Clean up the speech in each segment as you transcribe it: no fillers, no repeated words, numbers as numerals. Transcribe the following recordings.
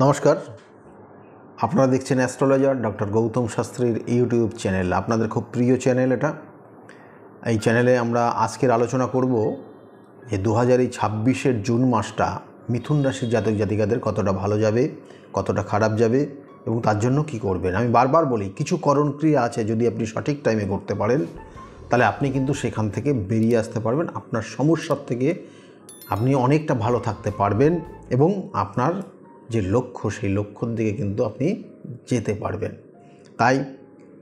নমস্কার, আপনারা দেখছেন অ্যাস্ট্রোলজার ডক্টর গৌতম শাস্ত্রীর ইউটিউব চ্যানেল। আপনাদের খুব প্রিয় চ্যানেল এটা। এই চ্যানেলে আমরা আজকের আলোচনা করব যে 2026 জুন মাসটা মিথুন রাশির জাতক জাতিকাদের কতটা ভালো যাবে, কতটা খারাপ যাবে এবং তার জন্য কি করবেন। আমি বারবার বলি, কিছু করণক্রিয়া আছে, যদি আপনি সঠিক টাইমে করতে পারেন তাহলে আপনি কিন্তু সেখান থেকে বেরিয়ে আসতে পারবেন। আপনার সমস্যার থেকে আপনি অনেকটা ভালো থাকতে পারবেন এবং আপনার যে লক্ষ্য, সেই লক্ষ্যর দিকে কিন্তু আপনি যেতে পারবেন। তাই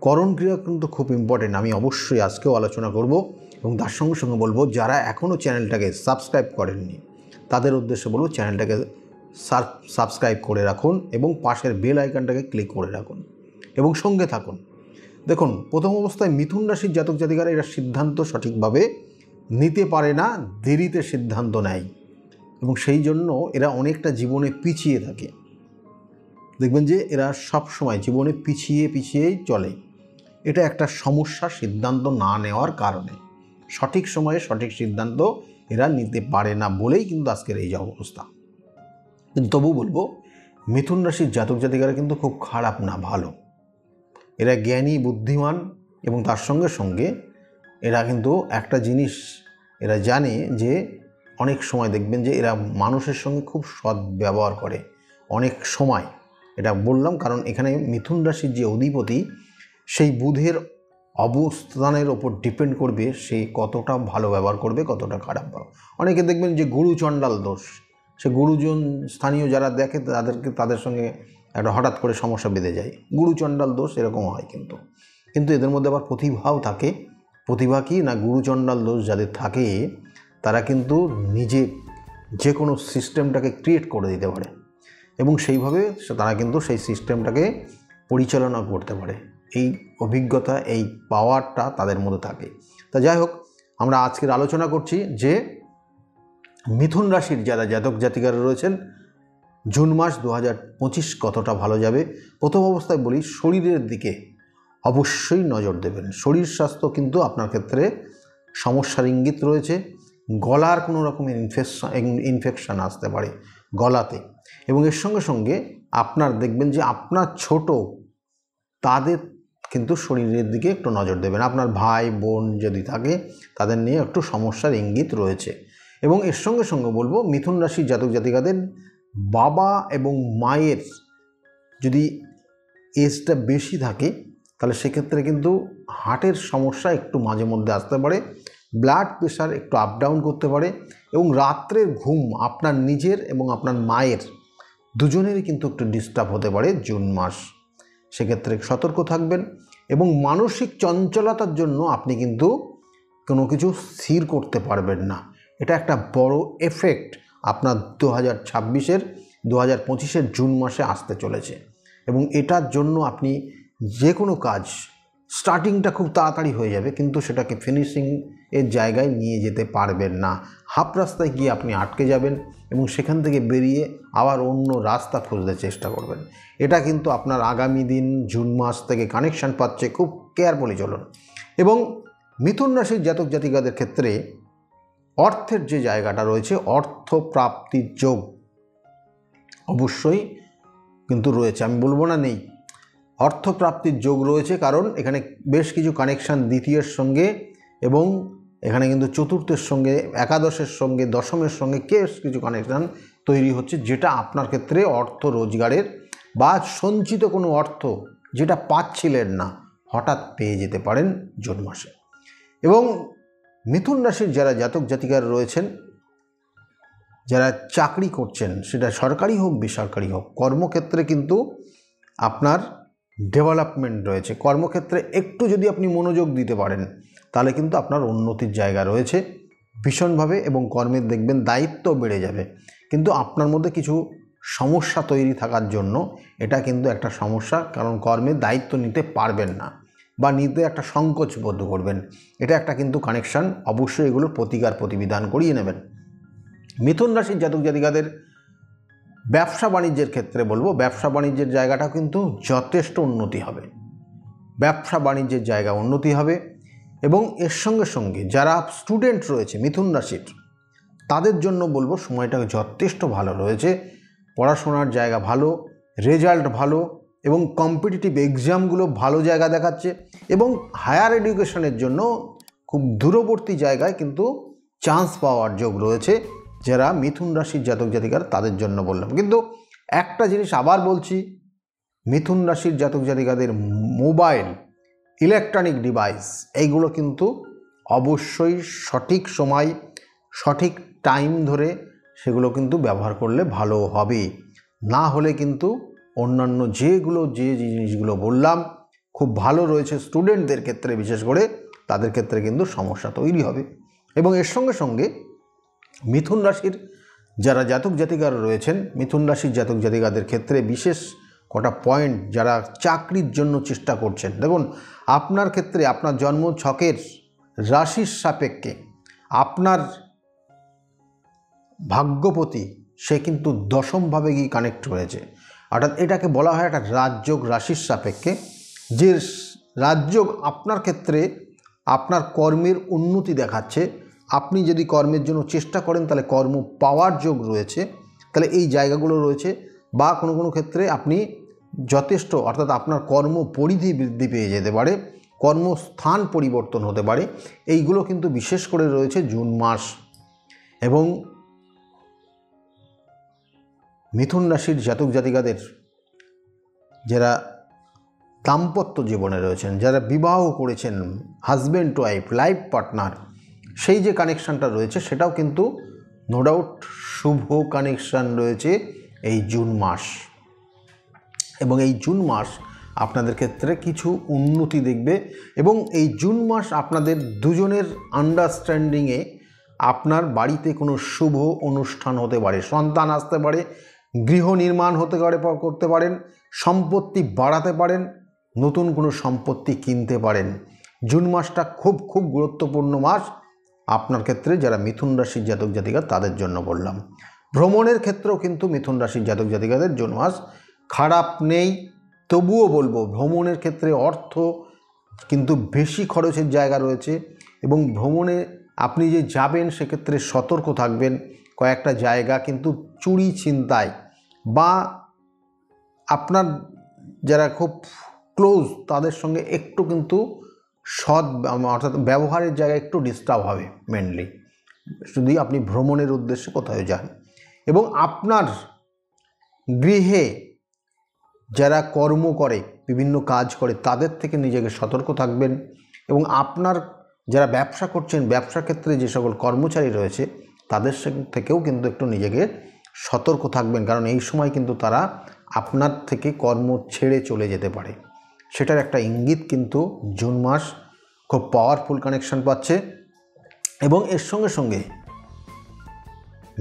করণক্রিয়া কিন্তু খুব ইম্পর্টেন্ট। আমি অবশ্যই আজকেও আলোচনা করব এবং তার সঙ্গে সঙ্গে বলবো, যারা এখনও চ্যানেলটাকে সাবস্ক্রাইব করেননি তাদের উদ্দেশ্যে বলবো, চ্যানেলটাকে সাবস্ক্রাইব করে রাখুন এবং পাশের বেল আইকনটাকে ক্লিক করে রাখুন এবং সঙ্গে থাকুন। দেখুন, প্রথম অবস্থায় মিথুন রাশির জাতক জাতিকারা এরা সিদ্ধান্ত সঠিকভাবে নিতে পারে না, দেরিতে সিদ্ধান্ত নেয় এবং সেই জন্য এরা অনেকটা জীবনে পিছিয়ে থাকে। দেখবেন যে এরা সব সময় জীবনে পিছিয়েই চলে। এটা একটা সমস্যা, সিদ্ধান্ত না নেওয়ার কারণে। সঠিক সময়ে সঠিক সিদ্ধান্ত এরা নিতে পারে না বলেই কিন্তু আজকের এই যে অবস্থা। কিন্তু তবু বলবো, মিথুন রাশির জাতক জাতিকারা কিন্তু খুব খারাপ না, ভালো। এরা জ্ঞানী, বুদ্ধিমান এবং তার সঙ্গে সঙ্গে এরা কিন্তু একটা জিনিস এরা জানে যে অনেক সময় দেখবেন যে এরা মানুষের সঙ্গে খুব সৎ ব্যবহার করে। অনেক সময় এটা বললাম কারণ এখানে মিথুন রাশির যে অধিপতি, সেই বুধের অবস্থানের ওপর ডিপেন্ড করবে সে কতটা ভালো ব্যবহার করবে, কতটা খারাপ ব্যবহার। অনেকে দেখবেন যে গুরু চণ্ডাল দোষ, সে গুরুজন স্থানীয় যারা দেখে তাদের সঙ্গে একটা হঠাৎ করে সমস্যা বেঁধে যায়। গুরু চণ্ডাল দোষ এরকম হয়, কিন্তু এদের মধ্যে আবার প্রতিভাও থাকে। প্রতিভা কি না, গুরু চণ্ডাল দোষ যাদের থাকে তারা কিন্তু নিজে যে কোনো সিস্টেমটাকে ক্রিয়েট করে দিতে পারে এবং সেইভাবে তারা কিন্তু সেই সিস্টেমটাকে পরিচালনা করতে পারে। এই অভিজ্ঞতা, এই পাওয়ারটা তাদের মধ্যে থাকে। তা যাই হোক, আমরা আজকের আলোচনা করছি যে মিথুন রাশির যারা জাতক জাতিকারা রয়েছেন, জুন মাস 2025 কতটা ভালো যাবে। প্রথম অবস্থায় বলি, শরীরের দিকে অবশ্যই নজর দেবেন। শরীর স্বাস্থ্য কিন্তু আপনার ক্ষেত্রে সমস্যার ইঙ্গিত রয়েছে। গলার কোনো রকমের ইনফেকশান আসতে পারে গলাতে, এবং এর সঙ্গে সঙ্গে আপনার দেখবেন যে আপনার ছোট তাদের কিন্তু শরীরের দিকে একটু নজর দেবেন। আপনার ভাই বোন যদি থাকে তাদের নিয়ে একটু সমস্যার ইঙ্গিত রয়েছে। এবং এর সঙ্গে সঙ্গে বলবো, মিথুন রাশির জাতক জাতিকাদের বাবা এবং মায়ের যদি এজটা বেশি থাকে তাহলে সেক্ষেত্রে কিন্তু হার্টের সমস্যা একটু মাঝে মধ্যে আসতে পারে, ব্লাড প্রেশার একটু আপ ডাউন করতে পারে এবং রাত্রের ঘুম আপনার নিজের এবং আপনার মায়ের দুজনেরই কিন্তু একটু ডিস্টার্ব হতে পারে জুন মাস। সেক্ষেত্রে সতর্ক থাকবেন এবং মানসিক চঞ্চলতার জন্য আপনি কিন্তু কোনো কিছু স্থির করতে পারবেন না। এটা একটা বড় এফেক্ট আপনার 2025 জুন মাসে আসতে চলেছে এবং এটার জন্য আপনি যে কোনো কাজ স্টার্টিংটা খুব তাড়াতাড়ি হয়ে যাবে, কিন্তু সেটাকে ফিনিশিং এর জায়গায় নিয়ে যেতে পারবেন না। হাফ রাস্তায় গিয়ে আপনি আটকে যাবেন এবং সেখান থেকে বেরিয়ে আবার অন্য রাস্তা খুঁজতে চেষ্টা করবেন। এটা কিন্তু আপনার আগামী দিন জুন মাস থেকে কানেকশান পাচ্ছে, খুব কেয়ারফুলি চলুন। এবং মিথুন রাশির জাতক জাতিকাদের ক্ষেত্রে অর্থের যে জায়গাটা রয়েছে, অর্থ প্রাপ্তির যোগ অবশ্যই কিন্তু রয়েছে, আমি বলবো না নেই। অর্থপ্রাপ্তির যোগ রয়েছে কারণ এখানে বেশ কিছু কানেকশান দ্বিতীয়ের সঙ্গে এবং এখানে কিন্তু চতুর্থের সঙ্গে, একাদশের সঙ্গে, দশমের সঙ্গে বেশ কিছু কানেকশান তৈরি হচ্ছে, যেটা আপনার ক্ষেত্রে অর্থ রোজগারের বা সঞ্চিত কোনো অর্থ যেটা পাচ্ছিলেন না হঠাৎ পেয়ে যেতে পারেন জুন মাসে। এবং মিথুন রাশির যারা জাতক জাতিকারা রয়েছেন, যারা চাকরি করছেন, সেটা সরকারি হোক বেসরকারি হোক, কর্মক্ষেত্রে কিন্তু আপনার ডেভেলপমেন্ট রয়েছে। কর্মক্ষেত্রে একটু যদি আপনি মনোযোগ দিতে পারেন তাহলে কিন্তু আপনার উন্নতির জায়গা রয়েছে ভীষণভাবে এবং কর্মের দেখবেন দায়িত্ব বেড়ে যাবে। কিন্তু আপনার মধ্যে কিছু সমস্যা তৈরি থাকার জন্য এটা কিন্তু একটা সমস্যা, কারণ কর্মের দায়িত্ব নিতে পারবেন না বা নিতে একটা সংকোচ বোধ করবেন। এটা একটা কিন্তু কানেকশান, অবশ্যই এগুলোর প্রতিকার প্রতিবিধান করিয়ে নেবেন। মিথুন রাশির জাতক জাতিকাদের ব্যবসা বাণিজ্যের ক্ষেত্রে বলবো, ব্যবসা বাণিজ্যের জায়গাটা কিন্তু যথেষ্ট উন্নতি হবে। ব্যবসা বাণিজ্যের জায়গা উন্নতি হবে এবং এর সঙ্গে সঙ্গে যারা স্টুডেন্ট রয়েছে মিথুন রাশির, তাদের জন্য বলবো সময়টা যথেষ্ট ভালো রয়েছে। পড়াশোনার জায়গা ভালো, রেজাল্ট ভালো এবং কম্পিটিটিভ এক্সামগুলো ভালো জায়গা দেখাচ্ছে এবং হায়ার এডুকেশনের জন্য খুব দূরবর্তী জায়গায় কিন্তু চান্স পাওয়ার যোগ রয়েছে যারা মিথুন রাশির জাতক জাতিকার তাদের জন্য বললাম। কিন্তু একটা জিনিস আবার বলছি, মিথুন রাশির জাতক জাতিকাদের মোবাইল, ইলেকট্রনিক ডিভাইস এইগুলো কিন্তু অবশ্যই সঠিক সময় সঠিক টাইম ধরে সেগুলো কিন্তু ব্যবহার করলে ভালো হবে। না হলে কিন্তু অন্যান্য যে জিনিসগুলো বললাম খুব ভালো রয়েছে স্টুডেন্টদের ক্ষেত্রে, বিশেষ করে তাদের ক্ষেত্রে কিন্তু সমস্যা তৈরি হবে। এবং এর সঙ্গে সঙ্গে মিথুন রাশির যারা জাতক জাতিকারা রয়েছেন, মিথুন রাশির জাতক জাতিকাদের ক্ষেত্রে বিশেষ কটা পয়েন্ট যারা চাকরির জন্য চেষ্টা করছেন। দেখুন, আপনার ক্ষেত্রে আপনার জন্ম ছকের রাশির সাপেক্ষে আপনার ভাগ্যপতি সে কিন্তু দশমভাবে গিয়ে কানেক্ট হয়েছে, অর্থাৎ এটাকে বলা হয় একটা রাজযোগ রাশির সাপেক্ষে, যে রাজযোগ আপনার ক্ষেত্রে আপনার কর্মের উন্নতি দেখাচ্ছে। আপনি যদি কর্মের জন্য চেষ্টা করেন তাহলে কর্ম পাওয়ার যোগ রয়েছে, তাহলে এই জায়গাগুলো রয়েছে। বা কোনো কোনো ক্ষেত্রে আপনি যথেষ্ট, অর্থাৎ আপনার কর্ম পরিধি বৃদ্ধি পেয়ে যেতে পারে, কর্মস্থান পরিবর্তন হতে পারে, এইগুলো কিন্তু বিশেষ করে রয়েছে জুন মাস। এবং মিথুন রাশির জাতক জাতিকাদের যারা দাম্পত্য জীবনে রয়েছেন, যারা বিবাহ করেছেন, হাজব্যান্ড ওয়াইফ, লাইফ পার্টনার, সেই যে কানেকশানটা রয়েছে সেটাও কিন্তু নো ডাউট শুভ কানেকশান রয়েছে এই জুন মাস। এবং এই জুন মাস আপনাদের ক্ষেত্রে কিছু উন্নতি দেখবে এবং এই জুন মাস আপনাদের দুজনের আন্ডারস্ট্যান্ডিংয়ে আপনার বাড়িতে কোনো শুভ অনুষ্ঠান হতে পারে, সন্তান আসতে পারে, গৃহ নির্মাণ করতে পারেন, সম্পত্তি বাড়াতে পারেন, নতুন কোনো সম্পত্তি কিনতে পারেন। জুন মাসটা খুব খুব গুরুত্বপূর্ণ মাস আপনার ক্ষেত্রে যারা মিথুন রাশির জাতক জাতিকা তাদের জন্য বললাম। ভ্রমণের ক্ষেত্রেও কিন্তু মিথুন রাশির জাতক জাতিকাদের জুন মাস খারাপ নেই, তবুও বলবো ভ্রমণের ক্ষেত্রে অর্থ কিন্তু বেশি খরচের জায়গা রয়েছে এবং ভ্রমণে আপনি যে যাবেন সেক্ষেত্রে সতর্ক থাকবেন। কয়েকটা জায়গা কিন্তু চুরি ছিনতাই বা আপনার যারা খুব ক্লোজ তাদের সঙ্গে একটু কিন্তু অর্থাৎ ব্যবহারের জায়গায় একটু ডিস্টার্ব হবে মেনলি, যদি আপনি ভ্রমণের উদ্দেশ্যে কোথাও যান। এবং আপনার গৃহে যারা কর্ম করে, বিভিন্ন কাজ করে, তাদের থেকে নিজেকে সতর্ক থাকবেন। এবং আপনার যারা ব্যবসা করছেন, ব্যবসা ক্ষেত্রে যে সকল কর্মচারী রয়েছে তাদের থেকেও কিন্তু একটু নিজেকে সতর্ক থাকবেন, কারণ এই সময় কিন্তু তারা আপনার থেকে কর্ম ছেড়ে চলে যেতে পারে। সেটার একটা ইঙ্গিত কিন্তু জুন মাস খুব পাওয়ারফুল কানেকশন পাচ্ছে। এবং এর সঙ্গে সঙ্গে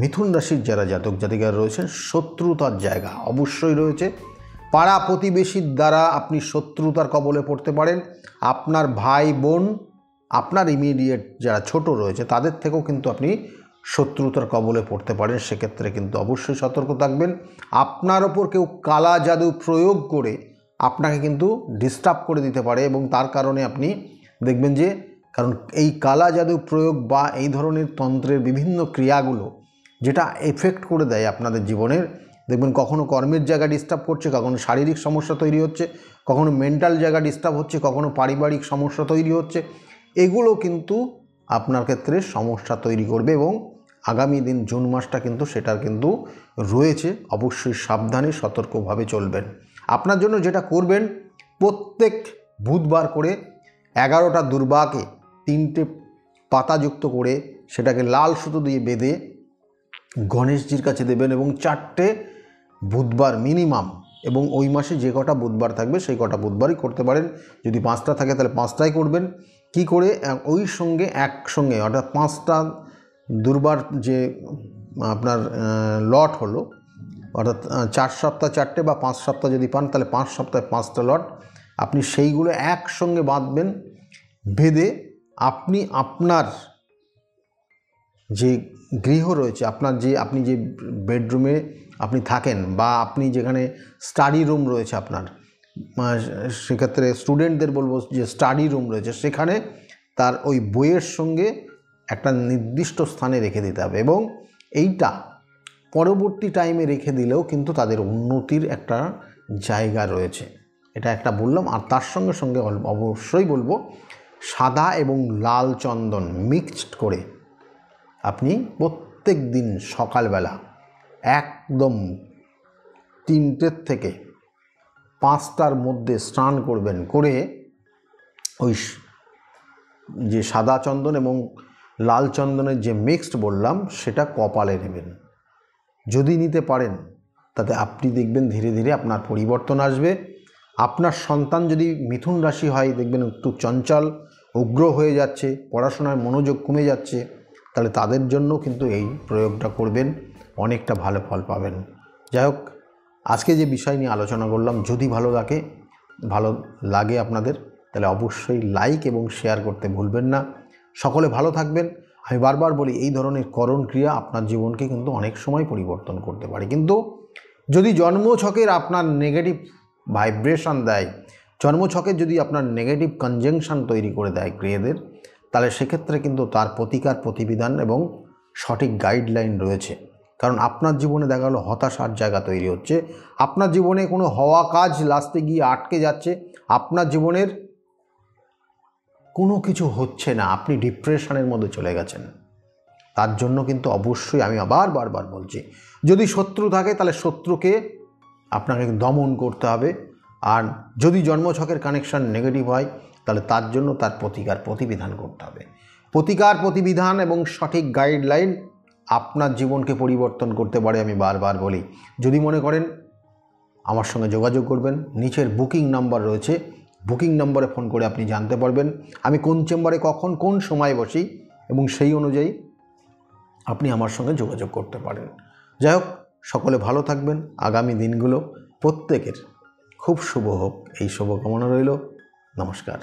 মিথুন রাশির যারা জাতক জাতিকারা রয়েছেন, শত্রুতার জায়গা অবশ্যই রয়েছে। পাড়া প্রতিবেশীর দ্বারা আপনি শত্রুতার কবলে পড়তে পারেন। আপনার ভাই বোন, আপনার ইমিডিয়েট যারা ছোট রয়েছে তাদের থেকেও কিন্তু আপনি শত্রুতার কবলে পড়তে পারেন। সেক্ষেত্রে কিন্তু অবশ্যই সতর্ক থাকবেন। আপনার ওপর কেউ কালা জাদু প্রয়োগ করে আপনাকে কিন্তু ডিস্টার্ব করে দিতে পারে এবং তার কারণে আপনি দেখবেন যে, কারণ এই কালা জাদু প্রয়োগ বা এই ধরনের তন্ত্রের বিভিন্ন ক্রিয়াগুলো যেটা এফেক্ট করে দেয় আপনাদের জীবনের, দেখবেন কখনো কর্মের জায়গা ডিস্টার্ব করছে, কখনো শারীরিক সমস্যা তৈরি হচ্ছে, কখনো মেন্টাল জায়গা ডিস্টার্ব হচ্ছে, কখনো পারিবারিক সমস্যা তৈরি হচ্ছে। এগুলো কিন্তু আপনার ক্ষেত্রে সমস্যা তৈরি করবে এবং আগামী দিন জুন মাসটা কিন্তু সেটার কিন্তু রয়েছে। অবশ্যই সাবধানে সতর্কভাবে চলবেন। আপনার জন্য যেটা করবেন, প্রত্যেক বুধবার করে 11টা দুর্বাকে 3টে পাতাযুক্ত করে সেটাকে লাল সুতো দিয়ে বেঁধে গণেশজির কাছে দেবেন এবং 4টে বুধবার মিনিমাম, এবং ওই মাসে যে কটা বুধবার থাকবে সেই কটা বুধবারই করতে পারেন। যদি 5টা থাকে তাহলে 5টাই করবেন। কি করে? ওই সঙ্গে একসঙ্গে, অর্থাৎ 5টা দুর্বার যে আপনার লট হলো, অর্থাৎ 4 সপ্তাহ 4টে বা 5 সপ্তাহ যদি পান তাহলে 5 সপ্তাহে 5টা লট আপনি সেইগুলো একসঙ্গে বাঁধবেন। বেঁধে আপনি আপনার যে গৃহ রয়েছে, আপনি যে বেডরুমে আপনি থাকেন বা আপনি যেখানে স্টাডি রুম রয়েছে আপনার, সেক্ষেত্রে স্টুডেন্টদের বলবো যে স্টাডি রুম রয়েছে, সেখানে তার ওই বইয়ের সঙ্গে একটা নির্দিষ্ট স্থানে রেখে দিতে হবে। এবং এইটা পরবর্তী টাইমে রেখে দিলেও কিন্তু তাদের উন্নতির একটা জায়গা রয়েছে। এটা একটা বললাম। আর তার সঙ্গে সঙ্গে অবশ্যই বলবো, সাদা এবং লাল চন্দন মিক্সড করে আপনি প্রত্যেক দিন সকালবেলা একদম 3টে থেকে 5টার মধ্যে স্নান করবেন, করে ওই যে সাদা চন্দন এবং লাল চন্দনের যে মিক্সড বললাম সেটা কপালে নেবেন। যদি নিতে পারেন তাতে আপনি দেখবেন ধীরে ধীরে আপনার পরিবর্তন আসবে। আপনার সন্তান যদি মিথুন রাশি হয়, দেখবেন একটু চঞ্চল উগ্র হয়ে যাচ্ছে, পড়াশোনায় মনোযোগ কমে যাচ্ছে, তাহলে তাদের জন্য কিন্তু এই প্রয়োগটা করবেন, অনেকটা ভালো ফল পাবেন। যাই হোক, আজকে যে বিষয় নিয়ে আলোচনা করলাম, যদি ভালো লাগে আপনাদের, তাহলে অবশ্যই লাইক এবং শেয়ার করতে ভুলবেন না। সকলে ভালো থাকবেন। আমি বারবার বলি, এই ধরনের করণ ক্রিয়া আপনার জীবনকে কিন্তু অনেক সময় পরিবর্তন করতে পারে। কিন্তু যদি জন্মছকের আপনার নেগেটিভ ভাইব্রেশন দেয়, জন্মছকের যদি আপনার নেগেটিভ কনজাংশন তৈরি করে দেয় গ্রহদের, তাহলে সেক্ষেত্রে কিন্তু তার প্রতিকার প্রতিবিধান এবং সঠিক গাইডলাইন রয়েছে। কারণ আপনার জীবনে দেখা গেলো হতাশার জায়গা তৈরি হচ্ছে, আপনার জীবনে কোনো হওয়া কাজ লাস্টে গিয়ে আটকে যাচ্ছে, আপনার জীবনের কোনো কিছু হচ্ছে না, আপনি ডিপ্রেশনের মধ্যে চলে গেছেন, তার জন্য কিন্তু অবশ্যই আমি বারবার বলছি, যদি শত্রু থাকে তাহলে শত্রুকে আপনাকে দমন করতে হবে। আর যদি জন্মছকের কানেকশন নেগেটিভ হয়, তাহলে তার জন্য তার প্রতিকার প্রতিবিধান করতে হবে। প্রতিকার প্রতিবিধান এবং সঠিক গাইডলাইন আপনার জীবনকে পরিবর্তন করতে পারে। আমি বারবার বলি, যদি মনে করেন আমার সঙ্গে যোগাযোগ করবেন, নিচের বুকিং নাম্বার রয়েছে, বুকিং নম্বরে ফোন করে আপনি জানতে পারবেন আমি কোন চেম্বারে কখন কোন সময় বসি, এবং সেই অনুযায়ী আপনি আমার সঙ্গে যোগাযোগ করতে পারেন। যাই হোক, সকলে ভালো থাকবেন। আগামী দিনগুলো প্রত্যেকের খুব শুভ হোক, এই শুভকামনা রইল। নমস্কার।